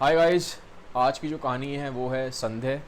Hi guys. आज की जो कहानी है वो है संदेह।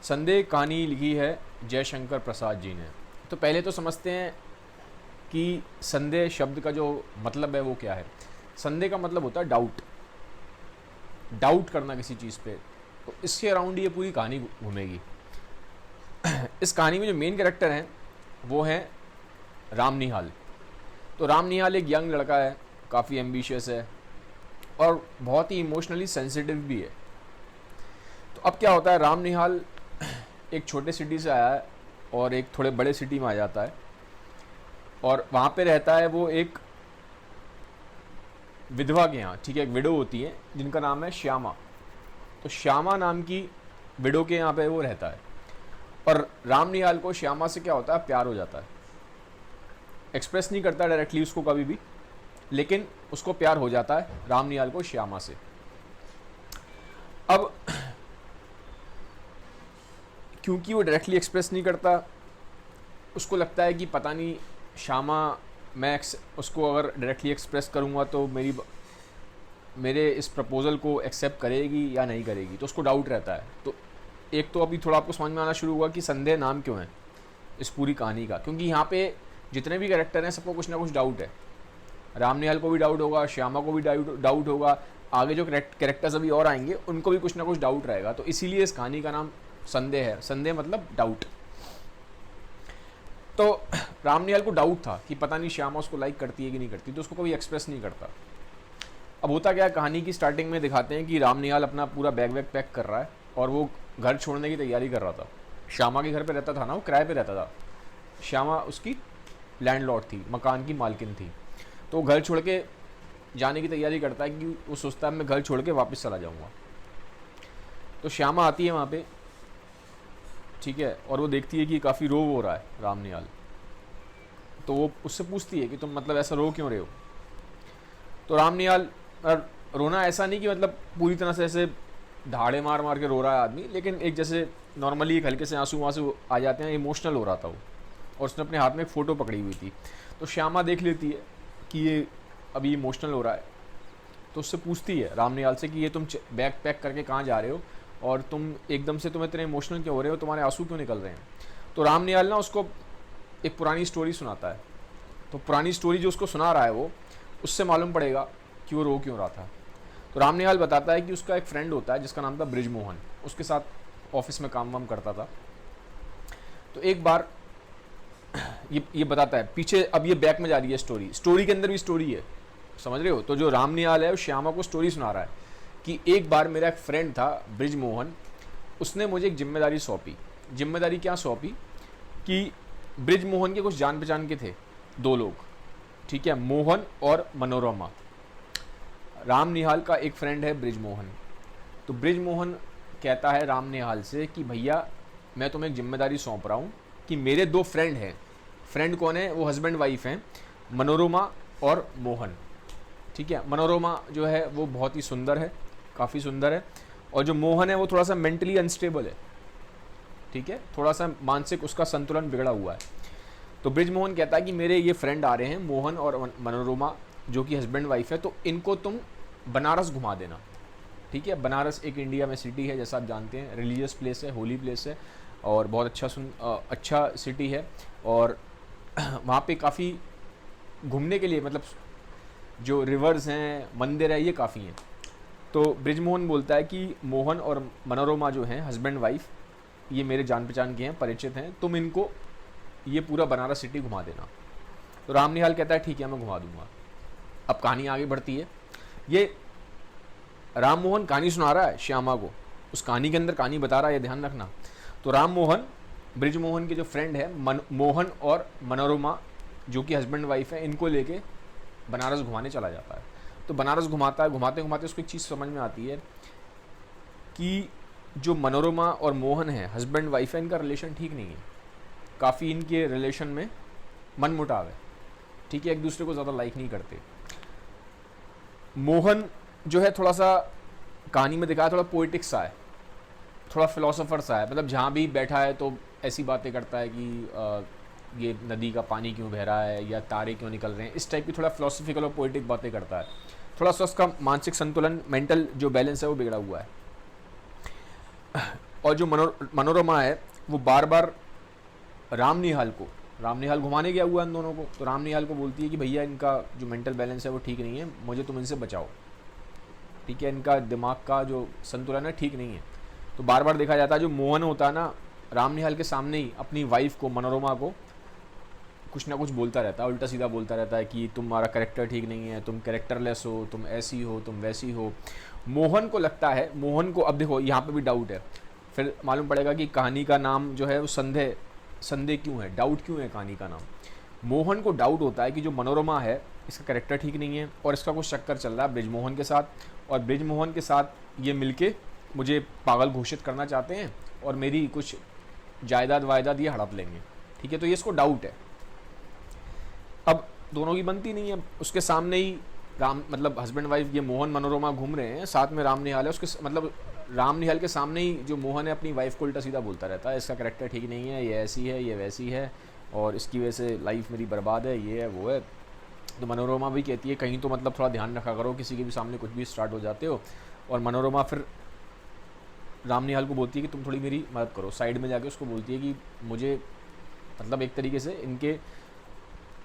संदेह कहानी लिखी है जयशंकर प्रसाद जी ने। तो पहले तो समझते हैं कि संदेह शब्द का जो मतलब है वो क्या है। संदेह का मतलब होता है डाउट, डाउट करना किसी चीज़ पे। तो इसके अराउंड ये पूरी कहानी घूमेगी। इस कहानी में जो मेन कैरेक्टर हैं वो हैं राम निहाल। तो राम निहाल एक यंग लड़का है, काफ़ी एम्बिशियस है और बहुत ही इमोशनली सेंसिटिव भी है। तो अब क्या होता है, राम निहाल एक छोटे सिटी से आया है और एक थोड़े बड़े सिटी में आ जाता है और वहाँ पे रहता है वो एक विधवा के यहाँ। ठीक है, एक विडो होती है जिनका नाम है श्यामा। तो श्यामा नाम की विडो के यहाँ पे वो रहता है और राम निहाल को श्यामा से क्या होता है, प्यार हो जाता है। एक्सप्रेस नहीं करता डायरेक्टली उसको कभी भी, लेकिन उसको प्यार हो जाता है राम निहाल को श्यामा से। अब क्योंकि वो डायरेक्टली एक्सप्रेस नहीं करता, उसको लगता है कि पता नहीं श्यामा, मैं उसको अगर डायरेक्टली एक्सप्रेस करूँगा तो मेरे इस प्रपोज़ल को एक्सेप्ट करेगी या नहीं करेगी। तो उसको डाउट रहता है। तो एक तो अभी थोड़ा आपको समझ में आना शुरू हुआ कि संदेह नाम क्यों है इस पूरी कहानी का, क्योंकि यहाँ पे जितने भी कैरेक्टर हैं सबको कुछ ना कुछ डाउट है। राम निहाल को भी डाउट होगा, श्यामा को भी डाउट होगा, आगे जो कैरेक्टर्स अभी और आएंगे उनको भी कुछ ना कुछ डाउट रहेगा। तो इसीलिए इस कहानी का नाम संदेह है। संदेह मतलब डाउट। तो राम निहाल को डाउट था कि पता नहीं श्यामा उसको लाइक करती है कि नहीं करती, तो उसको कभी एक्सप्रेस नहीं करता। अब होता क्या, कहानी की स्टार्टिंग में दिखाते हैं कि राम निहाल अपना पूरा बैग वैग पैक कर रहा है और वो घर छोड़ने की तैयारी कर रहा था। श्यामा के घर पे रहता था ना, वो किराए पे रहता था। श्यामा उसकी लैंडलॉर्ड थी, मकान की मालकिन थी। तो वो घर छोड़ के जाने की तैयारी करता है कि वो सोचता है मैं घर छोड़ के वापस चला जाऊँगा। तो श्यामा आती है वहाँ पे, ठीक है, और वो देखती है कि काफ़ी रो हो रहा है राम निहाल। तो वो उससे पूछती है कि तुम मतलब ऐसा रो क्यों रहे हो। तो राम निहाल, रोना ऐसा नहीं कि मतलब पूरी तरह से ऐसे ढाड़े मार मार के रो रहा है आदमी, लेकिन एक जैसे नॉर्मली एक हल्के से आंसू वांसू आ जाते हैं, इमोशनल हो रहा था वो। और उसने अपने हाथ में एक फ़ोटो पकड़ी हुई थी। तो श्यामा देख लेती है कि ये अभी इमोशनल हो रहा है, तो उससे पूछती है राम निहाल से कि ये तुम बैग पैक करके कहाँ जा रहे हो और तुम एकदम से तुम इतने इमोशनल क्यों हो रहे हो, तुम्हारे आंसू क्यों निकल रहे हैं। तो राम निहाल ना उसको एक पुरानी स्टोरी सुनाता है। तो पुरानी स्टोरी जो उसको सुना रहा है वो, उससे मालूम पड़ेगा कि वो रो क्यों रहा था। तो राम निहाल बताता है कि उसका एक फ्रेंड होता है जिसका नाम था ब्रिजमोहन, उसके साथ ऑफिस में काम वाम करता था। तो एक बार ये बताता है पीछे, अब ये बैक में जा रही है स्टोरी के अंदर भी स्टोरी है, समझ रहे हो। तो जो राम निहाल है वो श्यामा को स्टोरी सुना रहा है कि एक बार मेरा एक फ्रेंड था ब्रिजमोहन, उसने मुझे एक जिम्मेदारी सौंपी। जिम्मेदारी क्या सौंपी कि ब्रिजमोहन के कुछ जान पहचान के थे दो लोग, ठीक है, मोहन और मनोरमा। राम निहाल का एक फ्रेंड है ब्रिजमोहन। तो ब्रिजमोहन कहता है राम निहाल से कि भैया मैं तुम्हें एक जिम्मेदारी सौंप रहा हूँ कि मेरे दो फ्रेंड हैं। फ्रेंड कौन है, वो हस्बैंड वाइफ हैं, मनोरमा और मोहन। ठीक है, मनोरमा जो है वो बहुत ही सुंदर है, काफ़ी सुंदर है, और जो मोहन है वो थोड़ा सा मेंटली अनस्टेबल है। ठीक है, थोड़ा सा मानसिक उसका संतुलन बिगड़ा हुआ है। तो ब्रिजमोहन कहता है कि मेरे ये फ्रेंड आ रहे हैं मोहन और मनोरमा, जो कि हस्बैंड वाइफ है, तो इनको तुम बनारस घुमा देना। ठीक है, बनारस एक इंडिया में सिटी है, जैसा आप जानते हैं, रिलीजियस प्लेस है, होली प्लेस है और बहुत अच्छा सिटी है। और वहाँ पे काफ़ी घूमने के लिए, मतलब जो रिवर्स हैं, मंदिर है, ये काफ़ी हैं। तो ब्रिजमोहन बोलता है कि मोहन और मनोरमा जो हैं हस्बैंड वाइफ, ये मेरे जान पहचान के हैं, परिचित हैं, तुम इनको ये पूरा बनारस सिटी घुमा देना। तो राम निहाल कहता है ठीक है मैं घुमा दूंगा। अब कहानी आगे बढ़ती है। ये राम मोहन कहानी सुना रहा है श्यामा को, उस कहानी के अंदर कहानी बता रहा है, ये ध्यान रखना। तो राम मोहन ब्रिजमोहन के जो फ्रेंड है मोहन और मनोरमा, जो कि हस्बैंड वाइफ है, इनको लेके बनारस घुमाने चला जाता है। तो बनारस घुमाता है, घुमाते घुमाते उसको एक चीज़ समझ में आती है कि जो मनोरमा और मोहन है, हस्बैंड वाइफ है, इनका रिलेशन ठीक नहीं है। काफ़ी इनके रिलेशन में मनमुटाव है। ठीक है, एक दूसरे को ज़्यादा लाइक नहीं करते। मोहन जो है थोड़ा सा कहानी में दिखाया, थोड़ा पोइटिक सा है, थोड़ा फिलोसोफर सा है, मतलब जहाँ भी बैठा है तो ऐसी बातें करता है कि ये नदी का पानी क्यों बह रहा है या तारे क्यों निकल रहे हैं, इस टाइप की थोड़ा फिलोसफिकल और पोइटिक बातें करता है। थोड़ा सा उसका मानसिक संतुलन, मेंटल जो बैलेंस है वो बिगड़ा हुआ है। और जो मनोरमा है वो बार बार राम निहाल घुमाने गया हुआ है इन दोनों को, तो राम निहाल को बोलती है कि भैया इनका जो मेंटल बैलेंस है वो ठीक नहीं है, मुझे तुम इनसे बचाओ, ठीक है, इनका दिमाग का जो संतुलन है ठीक नहीं है। तो बार बार देखा जाता है जो मोहन होता है ना, राम निहाल के सामने ही अपनी वाइफ को, मनोरमा को कुछ ना कुछ बोलता रहता है, उल्टा सीधा बोलता रहता है कि तुम्हारा कैरेक्टर ठीक नहीं है, तुम कैरेक्टरलेस हो, तुम ऐसी हो, तुम वैसी हो। मोहन को लगता है, मोहन को, अब देखो यहाँ पे भी डाउट है, फिर मालूम पड़ेगा कि कहानी का नाम जो है वो संदेह क्यों है, डाउट क्यों है कहानी का नाम। मोहन को डाउट होता है कि जो मनोरमा है इसका कैरेक्टर ठीक नहीं है और इसका कुछ चक्कर चल रहा है ब्रिजमोहन के साथ, और ब्रिजमोहन के साथ ये मिलके मुझे पागल घोषित करना चाहते हैं और मेरी कुछ जायदाद वायदाद ये हड़प लेंगे, ठीक है। तो ये इसको डाउट है। अब दोनों की बनती नहीं है, उसके सामने ही मतलब हस्बैंड वाइफ ये मोहन मनोरमा घूम रहे हैं, साथ में राम निहाल है, उसके मतलब राम निहाल के सामने ही जो मोहन है अपनी वाइफ को उल्टा सीधा बोलता रहता है, इसका कैरेक्टर ठीक नहीं है, ये ऐसी है, ये वैसी है, और इसकी वजह से लाइफ मेरी बर्बाद है, ये है वो है। तो मनोरमा भी कहती है कहीं तो मतलब थोड़ा ध्यान रखा करो, किसी के भी सामने कुछ भी स्टार्ट हो जाते हो। और मनोरमा फिर राम निहाल को बोलती है कि तुम थोड़ी मेरी मदद करो, साइड में जाके उसको बोलती है कि मुझे मतलब एक तरीके से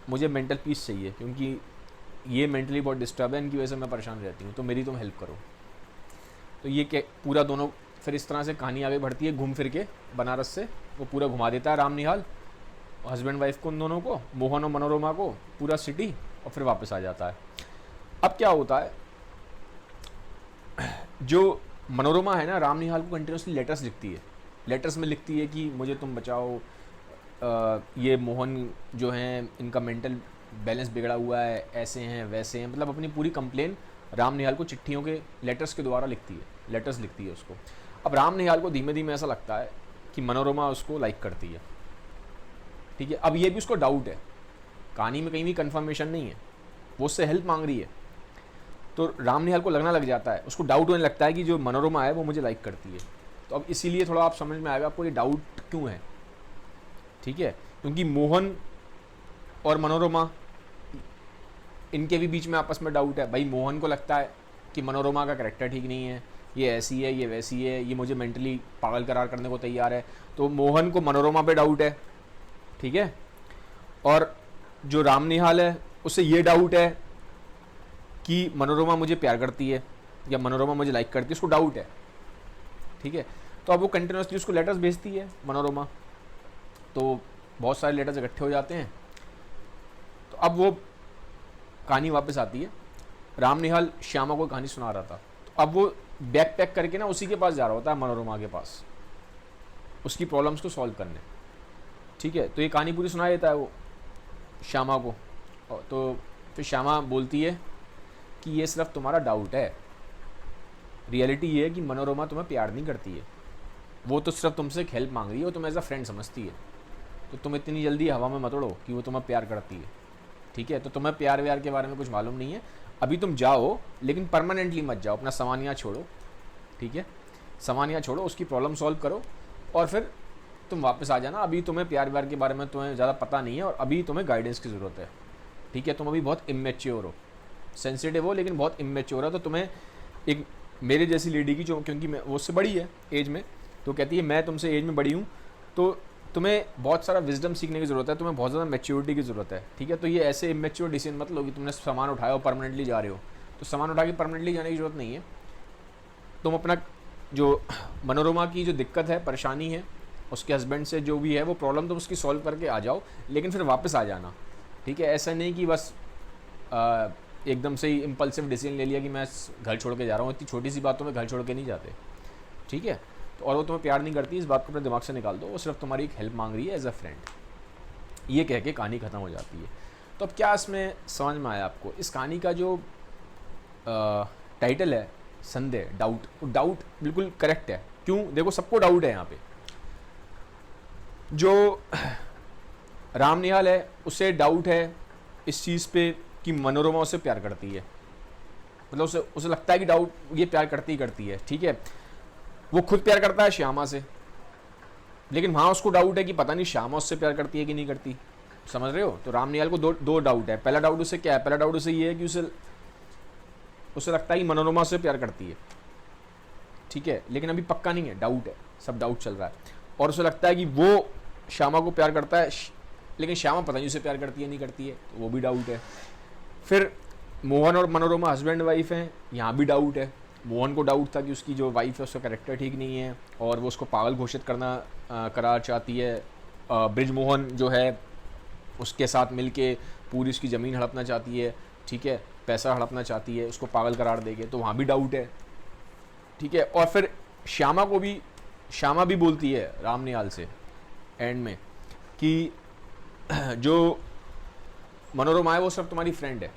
मुझे मेंटल पीस चाहिए, क्योंकि ये मेंटली बहुत डिस्टर्ब है, इनकी वजह से मैं परेशान रहती हूँ, तो मेरी तुम हेल्प करो। तो ये पूरा दोनों फिर इस तरह से कहानी आगे बढ़ती है, घूम फिर के बनारस से वो पूरा घुमा देता है राम निहाल, हस्बैंड वाइफ को, उन दोनों को, मोहन और मनोरमा को, पूरा सिटी, और फिर वापस आ जाता है। अब क्या होता है, जो मनोरमा है ना, राम निहाल को कंटिन्यूसली लेटर्स लिखती है, लेटर्स में लिखती है कि मुझे तुम बचाओ, ये मोहन जो हैं इनका मेंटल बैलेंस बिगड़ा हुआ है, ऐसे हैं वैसे हैं, मतलब अपनी पूरी कंप्लेन राम निहाल को चिट्ठियों के लेटर्स के द्वारा लेटर्स लिखती है उसको। अब राम निहाल को धीमे धीमे ऐसा लगता है कि मनोरमा उसको लाइक करती है, ठीक है। अब ये भी उसको डाउट है, कहानी में कहीं भी कंफर्मेशन नहीं है, वो उससे हेल्प मांग रही है। तो राम निहाल को लगना लग जाता है, उसको डाउट होने लगता है कि जो मनोरमा है वो मुझे लाइक करती है। तो अब इसीलिए थोड़ा आप समझ में आएगा आपको ये डाउट क्यों है, ठीक है, क्योंकि मोहन और मनोरमा इनके भी बीच में आपस में डाउट है। भाई मोहन को लगता है कि मनोरमा का कैरेक्टर ठीक नहीं है, ये ऐसी है, ये वैसी है, ये मुझे मेंटली पागल करार करने को तैयार है, तो मोहन को मनोरमा पे डाउट है, ठीक है। और जो राम निहाल है उसे ये डाउट है कि मनोरमा मुझे प्यार करती है या मनोरमा मुझे लाइक करती है, उसको डाउट है, ठीक है। तो अब वो कंटिन्यूसली उसको लेटर्स भेजती है मनोरमा, तो बहुत सारे लेटर्स इकट्ठे हो जाते हैं। तो अब वो कहानी वापस आती है, राम निहाल श्यामा को कहानी सुना रहा था, तो अब वो बैग पैक करके ना उसी के पास जा रहा होता है, मनोरमा के पास, उसकी प्रॉब्लम्स को सॉल्व करने, ठीक है। तो ये कहानी पूरी सुना देता है वो श्यामा को। तो फिर श्यामा बोलती है कि ये सिर्फ तुम्हारा डाउट है, रियलिटी ये है कि मनोरमा तुम्हें प्यार नहीं करती है, वो तो सिर्फ तुमसे एक हेल्प मांग रही है, वो तुम्हें एज अ फ्रेंड समझती है, तो तुम इतनी जल्दी हवा में मत उड़ो कि वो तुम्हें प्यार करती है, ठीक है। तो तुम्हें प्यार व्यार के बारे में कुछ मालूम नहीं है, अभी तुम जाओ लेकिन परमानेंटली मत जाओ, अपना सामान यहाँ छोड़ो, ठीक है, सामान यहाँ छोड़ो, उसकी प्रॉब्लम सॉल्व करो और फिर तुम वापस आ जाना। अभी तुम्हें प्यार व्यार के बारे में तुम्हें ज़्यादा पता नहीं है और अभी तुम्हें गाइडेंस की ज़रूरत है, ठीक है। तुम अभी बहुत इमेच्योर हो, सेंसिटिव हो लेकिन बहुत इमेच्योर हो, तो तुम्हें एक मेरे जैसी लेडी की, जो क्योंकि मैं वो उससे बड़ी है एज में, तो कहती है मैं तुमसे एज में बड़ी हूँ, तो तुम्हें बहुत सारा विजडम सीखने की ज़रूरत है, तुम्हें बहुत ज़्यादा मैच्योरिटी की ज़रूरत है, ठीक है। तो ये ऐसे इमेच्योर डिसीजन मत लो कि तुमने सामान उठाया और परमानेंटली जा रहे हो, तो सामान उठा के परमानेंटली जाने की ज़रूरत नहीं है। तुम अपना जो मनोरमा की जो दिक्कत है, परेशानी है, उसके हस्बैंड से जो भी है वो प्रॉब्लम, तुम उसकी सॉल्व करके आ जाओ, लेकिन फिर वापस आ जाना, ठीक है। ऐसा नहीं कि बस एकदम से ही इम्पल्सिव डिसीजन ले लिया कि मैं घर छोड़ के जा रहा हूँ, इतनी छोटी सी बातों में घर छोड़ के नहीं जाते, ठीक है। तो और वो तुम्हें प्यार नहीं करती, इस बात को अपने दिमाग से निकाल दो, वो सिर्फ तुम्हारी एक हेल्प मांग रही है एज अ फ्रेंड, ये कह के कहानी ख़त्म हो जाती है। तो अब क्या इसमें समझ में आया आपको? इस कहानी का जो टाइटल है संदेह, डाउट, डाउट बिल्कुल करेक्ट है। क्यों? देखो सबको डाउट है यहाँ पे। जो राम निहाल है उसे डाउट है इस चीज़ पे कि मनोरमा उसे प्यार करती है, मतलब उसे लगता है कि डाउट ये प्यार करती है, ठीक है। वो खुद प्यार करता है श्यामा से, लेकिन वहाँ उसको डाउट है कि पता नहीं श्यामा उससे प्यार करती है कि नहीं करती, समझ रहे हो? तो राम निहाल को दो डाउट है। पहला डाउट उसे क्या है? पहला डाउट उसे ये है कि उसे उसे लगता है कि मनोरमा से प्यार करती है, ठीक है, लेकिन अभी पक्का नहीं है, डाउट है, सब डाउट चल रहा है। और उसे लगता है कि वो श्यामा को प्यार करता है, लेकिन श्यामा पता नहीं उसे प्यार करती है नहीं करती है, तो वो भी डाउट है। फिर मोहन और मनोरमा हस्बैंड वाइफ हैं, यहाँ भी डाउट है। मोहन को डाउट था कि उसकी जो वाइफ है उसका कैरेक्टर ठीक नहीं है और वो उसको पागल घोषित करार चाहती है। ब्रिजमोहन जो है उसके साथ मिलके पूरी उसकी ज़मीन हड़पना चाहती है, ठीक है, पैसा हड़पना चाहती है, उसको पागल करार देके, तो वहाँ भी डाउट है, ठीक है। और फिर श्यामा भी बोलती है राम निहाल से एंड में कि जो मनोरमा है वो सब तुम्हारी फ्रेंड है,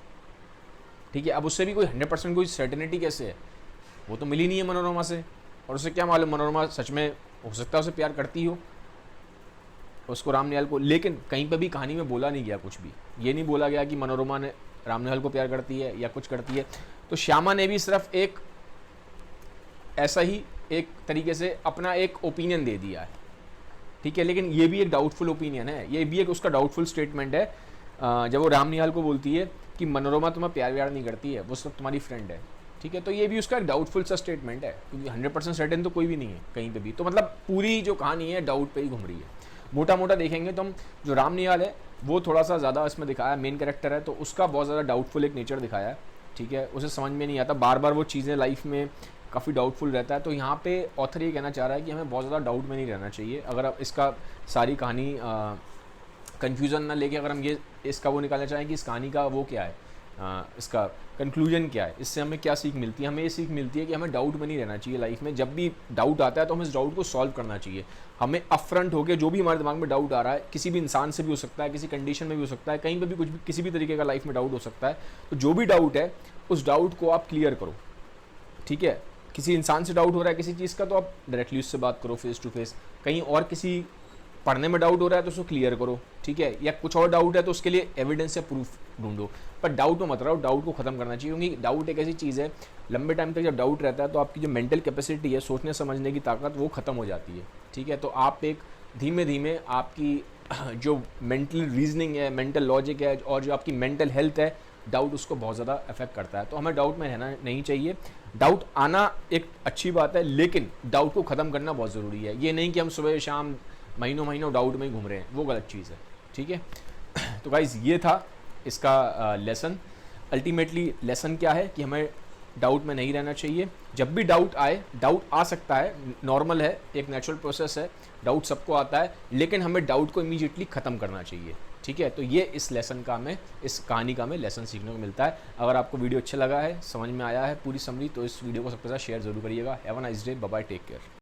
ठीक है। अब उससे भी कोई 100% कोई सर्टेनिटी कैसे है, वो तो मिली नहीं है मनोरमा से, और उसे क्या मालूम मनोरमा सच में हो सकता है उसे प्यार करती हो उसको, राम निहाल को। लेकिन कहीं पर भी कहानी में बोला नहीं गया कुछ भी, ये नहीं बोला गया कि मनोरमा ने राम निहाल को प्यार करती है या कुछ करती है। तो श्यामा ने भी सिर्फ एक ऐसा ही एक तरीके से अपना एक ओपिनियन दे दिया है, ठीक है। लेकिन ये भी एक डाउटफुल ओपिनियन है, ये भी एक उसका डाउटफुल स्टेटमेंट है जब वो राम निहाल को बोलती है कि मनोरमा तुम्हें प्यार व्यार नहीं करती है, वो सिर्फ तुम्हारी फ्रेंड है, ठीक है। तो ये भी उसका एक डाउटफुल सा स्टेटमेंट है, क्योंकि 100% सर्टेन तो कोई भी नहीं है कहीं पे भी। तो मतलब पूरी जो कहानी है डाउट पे ही घूम रही है। मोटा मोटा देखेंगे तो हम, जो राम निहाल है वो थोड़ा सा ज़्यादा इसमें दिखाया, मेन कैरेक्टर है तो उसका बहुत ज़्यादा डाउटफुल एक नेचर दिखाया है, ठीक है। उसे समझ में नहीं आता, बार बार वो चीज़ें लाइफ में काफ़ी डाउटफुल रहता है। तो यहाँ पे ऑथर ये कहना चाह रहा है कि हमें बहुत ज़्यादा डाउट में नहीं रहना चाहिए। अगर आप इसका सारी कहानी कन्फ्यूज़न ना लेके अगर हम ये इसका वो निकालना चाहें कि इस कहानी का वो क्या है, इसका कंक्लूजन क्या है, इससे हमें क्या सीख मिलती है, हमें ये सीख मिलती है कि हमें डाउट में नहीं रहना चाहिए लाइफ में। जब भी डाउट आता है तो हमें इस डाउट को सॉल्व करना चाहिए। हमें अपफ्रंट होकर जो भी हमारे दिमाग में डाउट आ रहा है, किसी भी इंसान से भी हो सकता है, किसी कंडीशन में भी हो सकता है, कहीं पर भी कुछ भी किसी भी तरीके का लाइफ में डाउट हो सकता है, तो जो भी डाउट है उस डाउट को आप क्लियर करो, ठीक है। किसी इंसान से डाउट हो रहा है किसी चीज़ का तो आप डायरेक्टली उससे बात करो फेस टू फेस। कहीं और किसी पढ़ने में डाउट हो रहा है तो उसको क्लियर करो, ठीक है। या कुछ और डाउट है तो उसके लिए एविडेंस या प्रूफ ढूंढो, पर डाउट में मत रहो, डाउट को खत्म करना चाहिए। क्योंकि डाउट एक ऐसी चीज़ है, लंबे टाइम तक जब डाउट रहता है तो आपकी जो मेंटल कैपेसिटी है, सोचने समझने की ताकत, वो खत्म हो जाती है, ठीक है। तो आप एक धीमे धीमे आपकी जो मेंटल रीजनिंग है, मेंटल लॉजिक है और जो आपकी मेंटल हेल्थ है, डाउट उसको बहुत ज़्यादा अफेक्ट करता है। तो हमें डाउट में रहना नहीं चाहिए। डाउट आना एक अच्छी बात है, लेकिन डाउट को ख़त्म करना बहुत ज़रूरी है। ये नहीं कि हम सुबह शाम महीनों महीनों डाउट में ही घूम रहे हैं, वो गलत चीज़ है, ठीक है। तो गाइज़ ये था इसका लेसन। अल्टीमेटली लेसन क्या है कि हमें डाउट में नहीं रहना चाहिए। जब भी डाउट आए, डाउट आ सकता है, नॉर्मल है, एक नेचुरल प्रोसेस है, डाउट सबको आता है, लेकिन हमें डाउट को इमीडिएटली ख़त्म करना चाहिए, ठीक है। तो ये इस लेसन का हमें, इस कहानी का हमें लेसन सीखने को मिलता है। अगर आपको वीडियो अच्छा लगा है, समझ में आया है पूरी समरी, तो इस वीडियो को सबके साथ शेयर जरूर करिएगा। Have a nice day, bye bye, take care.